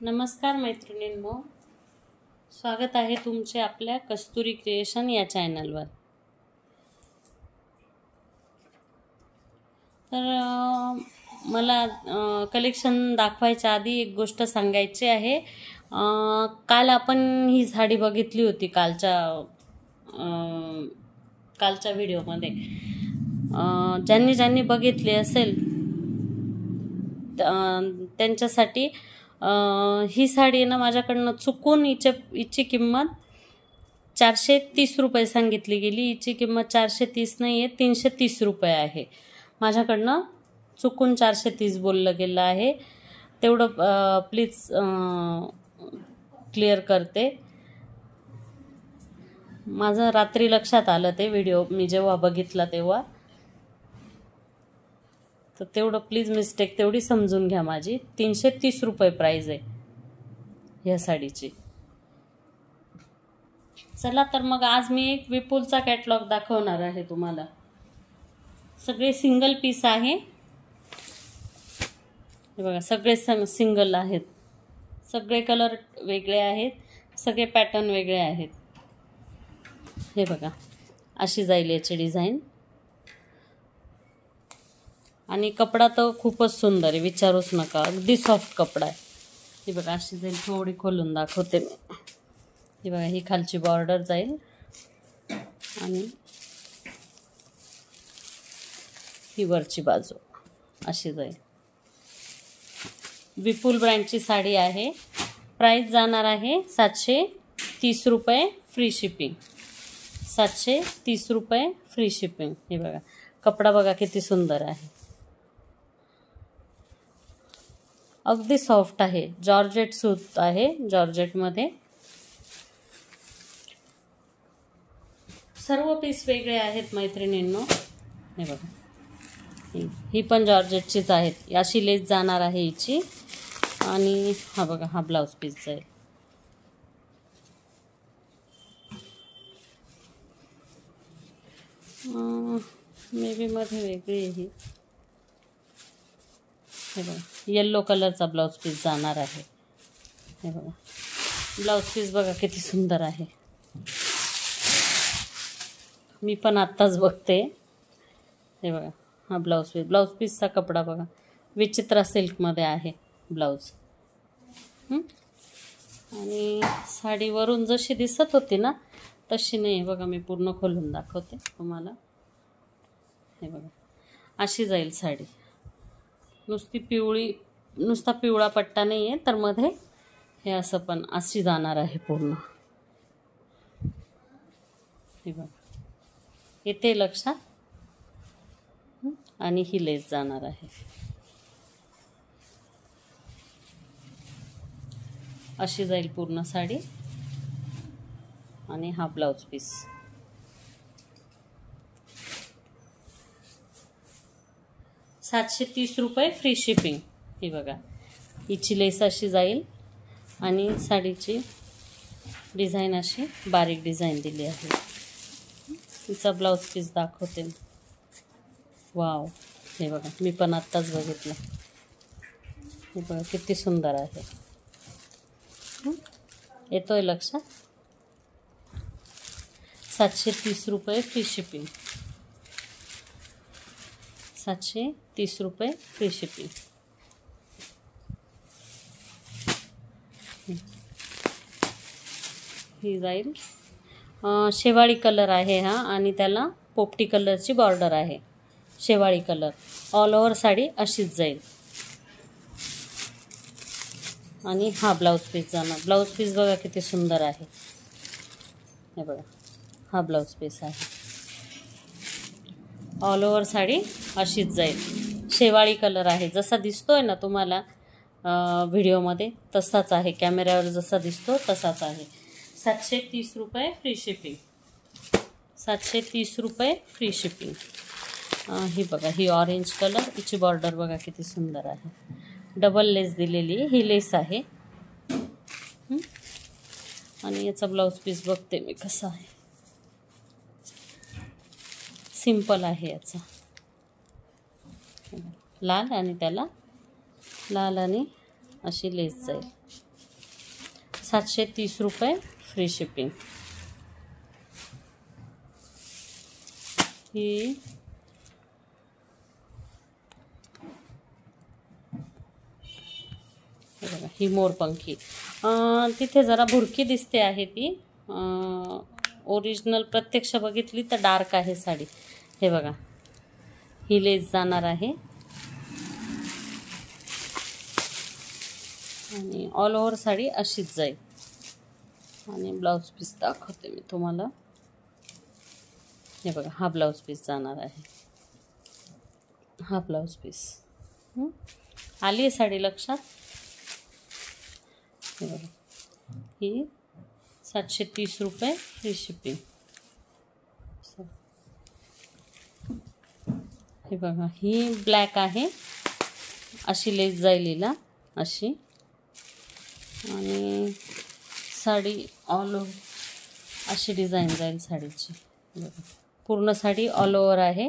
नमस्कार मैत्रिणींनो, स्वागत आहे तुमचे आपल्या कस्तुरी क्रिएशन या चॅनलवर। तर मला कलेक्शन दाखवायच्या आधी एक गोष्ट सांगायची आहे। काल आपण ही साडी बघितली होती कालच्या व्हिडिओमध्ये। ज्यांनी बघितली असेल त्यांच्यासाठी ही साडी ना माझ्याकडनं चुकून हिची किंमत 430 रुपये सांगितली गेली। हिची किंमत 430 नाही आहे, 330 रुपये आहे। माझ्याकडनं चुकून 430 बोललं गेलं आहे, तेवढं प्लीज क्लिअर करते। माझं रात्री लक्षात आलं ते व्हिडिओ मी जेव्हा बघितला तेव्हा, तर तेवढं प्लीज मिस्टेक तेवढी समजून घ्या माझी। 330 रुपये प्राइस आहे ह्या साडीची। चला तर मग आज मी एक विपुलचा कॅटलॉग दाखवणार आहे तुम्हाला। सगळे सिंगल पीस आहे, हे बघा सगळे सिंगल आहेत, सगळे कलर वेगळे आहेत, सगळे पॅटर्न वेगळे आहेत। हे बघा अशी जाईल याची डिझाइन, आणि कपडा तर खूपच सुंदर आहे, विचारूच नका, अगदी सॉफ्ट कपडा आहे। हे बघा अशी जाईल, थोडी खोलून दाखवते मी। हे बघा ही खालची बॉर्डर जाईल आणि ही वरची बाजू अशी जाईल। विपुल ब्रँडची साडी आहे। प्राइस जाणार आहे 730 रुपये फ्री शिपिंग। 730 रुपये फ्री शिपिंग। हे बघा कपडा बघा किती सुंदर आहे, अगदी सॉफ्ट आहे, जॉर्जेट सूत आहे, जॉर्जेट मध्ये। सर्व पीस वेगळे आहेत मैत्रिणींनो। हे बघा ही पण जॉर्जेटचीच आहेत, अशी लेस जाणार आहे हिची। आणि हा बघा हा ब्लाउज पीस जाईल। मे बी मध्ये वेगळी आहे ही। हे बघा येलो कलरचा ब्लाउज पीस जाणार आहे। हे बघा ब्लाउज पीस बघा किती सुंदर आहे, मी पण आत्ताच बघते। हे बघा हा ब्लाउज पीसचा कपडा बघा, विचित्रा सिल्कमध्ये आहे ब्लाउज। आणि साडीवरून जशी दिसत होती ना तशी नाही, बघा मी पूर्ण खोलून दाखवते तुम्हाला। हे बघा अशी जाईल साडी, नुसता पिवळा पट्टा नाही आहे, तर मध्ये हे असं पण अशी जाणार आहे पूर्ण। हे बघा येते लक्षात, आणि ही लेस जाणार आहे अशी जाईल पूर्ण साडी। आणि हा ब्लाउज पीस, ₹730 रुपये फ्री शिपिंग। हे बघा हिची लेस अशी जाईल, आणि साडीची डिझाईन अशी बारीक डिझाईन दिली आहे। तिचा ब्लाउज पीस दाखवते। वाव, हे बघा मी पण आत्ताच बघितलं। हे बघा किती सुंदर आहे, येतोय लक्षात। 730 रुपये फ्री शिपिंग। 730 रुपये फ्री शिपिंग। ही जाईल, शेवाळी कलर आहे हा, आणि त्याला पोपटी कलरची बॉर्डर आहे, शेवाळी कलर। ऑल ओव्हर साडी अशीच जाईल। आणि हा ब्लाउज पीस जाणार, ब्लाउज पीस बघा किती सुंदर आहे। हे बघा हा ब्लाउज पीस आहे, ऑल ओव्हर साडी अशीच जाईल। शेवाळी कलर आहे, जसा दिसतोय ना तुम्हाला व्हिडिओमध्ये तसाच आहे, कॅमेऱ्यावर जसा दिसतो तसाच आहे। 730 रुपये फ्री शिपिंग। 730 रुपये फ्री शिपिंग। ही बघा ही ऑरेंज कलर, हिची बॉर्डर बघा किती सुंदर आहे, डबल लेस दिलेली ही लेस आहे। आणि याचा ब्लाउज पीस बघते मी कसा आहे, सिंपल आहे याचा, लाल, आणि त्याला लाल आणि अशी लेस जाईल। 730 रुपये फ्री शिपिंग. ही मोरपंखी तिथे जरा भुरकी दिसते आहे ती. ओरिजिनल प्रत्यक्ष बघितली तर डार्क आहे साडी. हे बघा, ही लेस जाणार आहे आणि ऑल ओव्हर साडी अशीच जाईल. आणि ब्लाउज पीस दाखवते मी तुम्हाला. हे बघा, हा ब्लाउज पीस जाणार आहे. हा ब्लाउज पीस आली आहे साडी लक्षात. हे बघा, ही 730 रुपये फ्री शिपिंग. हे बघा, ही ब्लॅक आहे, अशी लेस जाईल हिला अशी. आणि साडी ऑल ओव्हर अशी डिझाईन जाईल साडीची. बघा, पूर्ण साडी ऑल ओव्हर आहे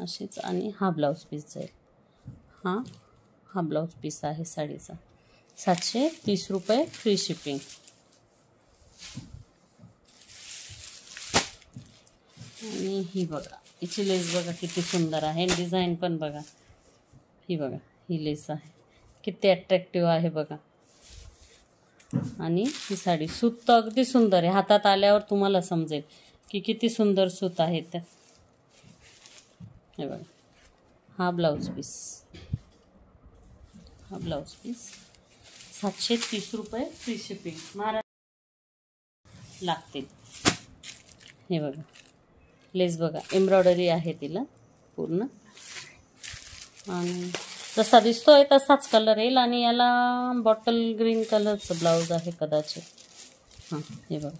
अशीच. आणि हा ब्लाउज पीस जाईल. हा ब्लाउज पीस आहे साडीचा. 730 रुपये फ्री शिपिंग. आणि ही बघा, हिची लेस बघा किती सुंदर आहे. डिझाईन पण बघा. ही बघा, ही लेस आहे किती अट्रॅक्टिव्ह आहे बघा. आणि ही साडी सूत तर अगदी सुंदर आहे. हातात आल्यावर तुम्हाला समजेल की किती सुंदर सूत आहे ते. हे बघा, हा ब्लाउज पीस. हा ब्लाउज पीस 730 रुपये फ्री शिपिंग महाराष्ट्र लागतील. हे बघा, लेस बघा, एम्ब्रॉयडरी आहे तिला पूर्ण. आणि जसा दिसतोय तसाच कलर येईल. आणि याला बॉटल ग्रीन कलरचं ब्लाऊज आहे कदाचित. हे बघा,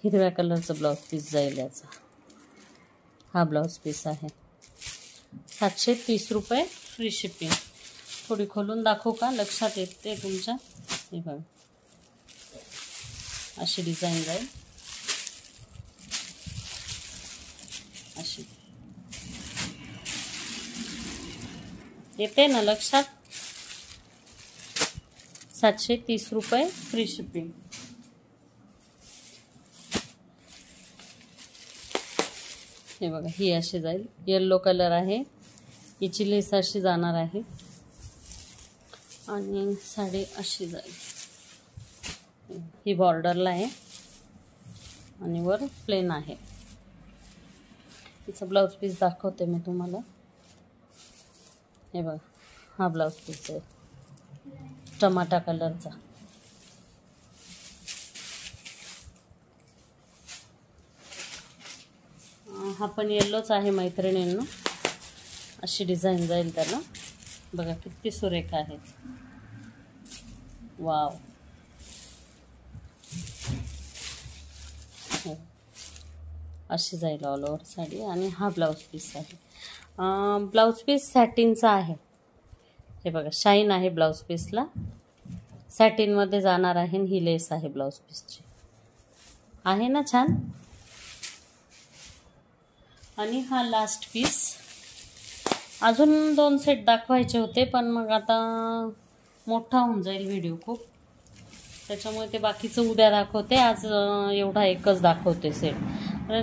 हिरव्या कलरचं ब्लाऊज पीस जाईल याचा. हा ब्लाऊज पीस आहे. 730 रुपये फ्री शिपिंग. थोडी खोलून दाखवू का, लक्षात येते तुमच्या. हे बघा, अशी डिझाईन जाईल अशी. येते ना लक्षात. 730 रुपये फ्री शिपिंग. हे बघा, ही अशी जाईल. येल्लो कलर आहे. हिची लेस अशी जाणार आहे आणि साडी अशी जाईल. ही बॉर्डरला आहे आणि वर प्लेन आहे. तिचा ब्लाउज पीस दाखवते मी तुम्हाला. हे बघा, हा ब्लाउज पीस आहे टमाटा कलरचा. हा पण येल्लोच आहे मैत्रिणींनो. अशी डिझाईन जाईल त्याला. बघा किती सुरेख आहे. वाव. अशी जाईल ऑल ओव्हर साडी. आणि हा ब्लाउज पीस आहे. ब्लाउज पीस सॅटिनचा आहे. हे बघा, शाईन आहे ब्लाउज पीसला. सॅटिनमध्ये जाणार आहे. ही लेस आहे ब्लाउज पीसची. आहे ना छान. आणि हा लास्ट पीस. अजून 2 सेट दाखवायचे होते पण मग आता मोठा होऊन जाईल व्हिडिओ खूप. त्याच्यामुळे ते बाकीचं उद्या दाखवते. आज एवढा एकच दाखवते सेट.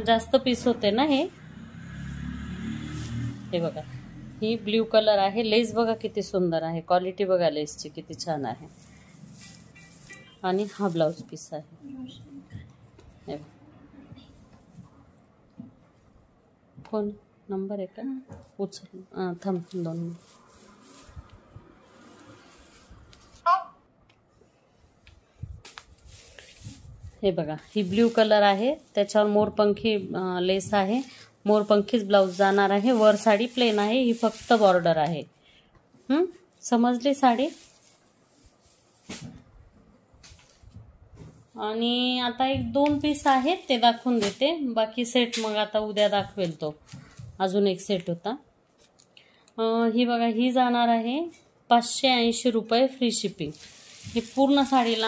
जास्त पीस होते ना हे. हे बघा, ही ब्ल्यू कलर आहे. लेस बघा किती सुंदर आहे. क्वालिटी बघा लेसची किती छान आहे. आणि हा ब्लाउज पीस आहे. हे फोन नंबर आहे का, उचल. थांब 2 मिनिट. हे बघा, ही ब्ल्यू कलर आहे. त्याच्यावर मोरपंखी लेस आहे. मोरपंखीच ब्लाउज जाणार आहे. वर साडी प्लेन आहे. ही फक्त बॉर्डर आहे. समजली साडी. आणि आता 1-2 पीस आहेत ते दाखवून देते. बाकी सेट मग आता उद्या दाखवेल. तो अजून एक सेट होता. ही बघा, ही जाणार आहे 580 रुपये फ्री शिपिंग. ही पूर्ण साडीला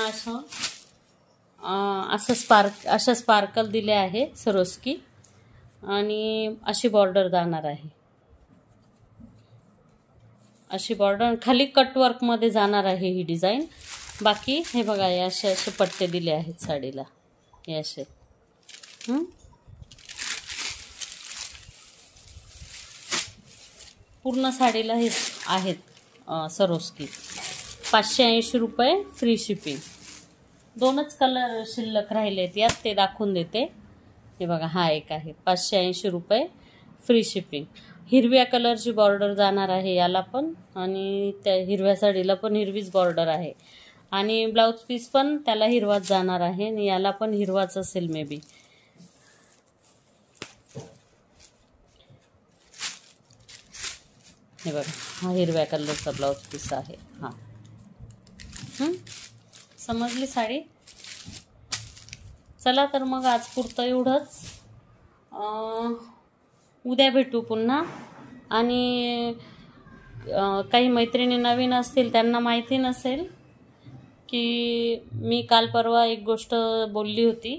असं स्पार्कल दिले आहे सरोस्की. आणि अशी बॉर्डर जाणार आहे. अशी बॉर्डर खाली कटवर्कमध्ये जाणार आहे ही डिझाईन. बाकी हे बघा, हे असे पट्टे दिले आहेत साडीला, हे असे. पूर्ण साडीला हे आहेत सरोस्की. 580 रुपये फ्री शिपिंग. 2च कलर शिल्लक राहिलेत यात, ते दाखवून देते. हे बघा, हा एक आहे 580 रुपये फ्री शिपिंग. हिरव्या कलरची बॉर्डर जाणार आहे याला पण, आणि त्या हिरव्या साडीला पण हिरवीच बॉर्डर आहे. आणि ब्लाऊज पीस पण त्याला हिरवाच जाणार आहे, आणि याला पण हिरवाच असेल मे बी. हे बघा, हा हिरव्या कलरचा ब्लाऊज पीस आहे हा. समजली साडी? चला तर मग आज पुरतं एवढंच. उद्या भेटू पुन्हा. आणि काही मैत्रिणी नवीन असतील, त्यांना माहिती नसेल की मी काल परवा एक गोष्ट बोलली होती.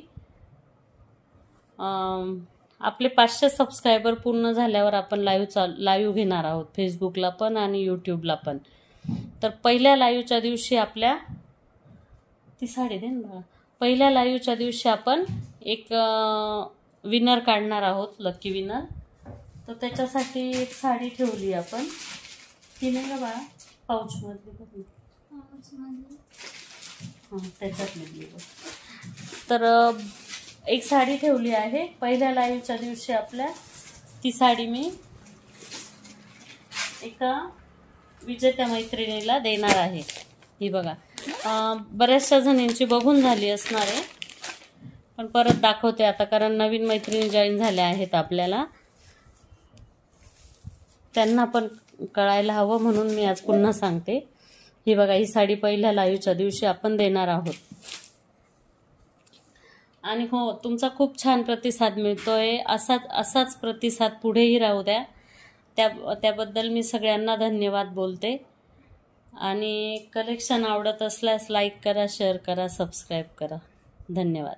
आपले 500 सबस्क्रायबर पूर्ण झाल्यावर आपण लाईव्ह घेणार आहोत, फेसबुकला पण आणि यूट्यूबला पण. तर पहिल्या लाईव्हच्या दिवशी आपल्या, ती साडी दे ना, पहिल्या लाईव्हच्या दिवशी आपण एक विनर काढणार आहोत, लकी विनर. तर त्याच्यासाठी एक साडी ठेवली आपण. ती नाही का बाळा, पाऊचमधली त्याच्यातली. तर एक साडी ठेवली आहे पहिल्या लाईव्हच्या दिवशी आपल्या. ती साडी मी एका विजेत्या मैत्रिणीला देणार आहे. ही बघा, बऱ्याचशा जणींची बघून झाली असणार आहे, पण परत दाखवते आता, कारण नवीन मैत्रिणी जॉईन झाल्या आहेत आपल्याला, त्यांना पण कळायला हवं म्हणून मी आज पुन्हा सांगते. ही बघा, ही साडी पहिल्या लाईव्हच्या दिवशी आपण देणार आहोत. आणि हो, तुमचा खूप छान प्रतिसाद मिळतोय. असाच प्रतिसाद पुढेही राहू द्या. त्याबद्दल मी सगळ्यांना धन्यवाद बोलते. आणि कलेक्शन आवडत असल्यास लाईक करा, शेअर करा, सबस्क्राईब करा. धन्यवाद.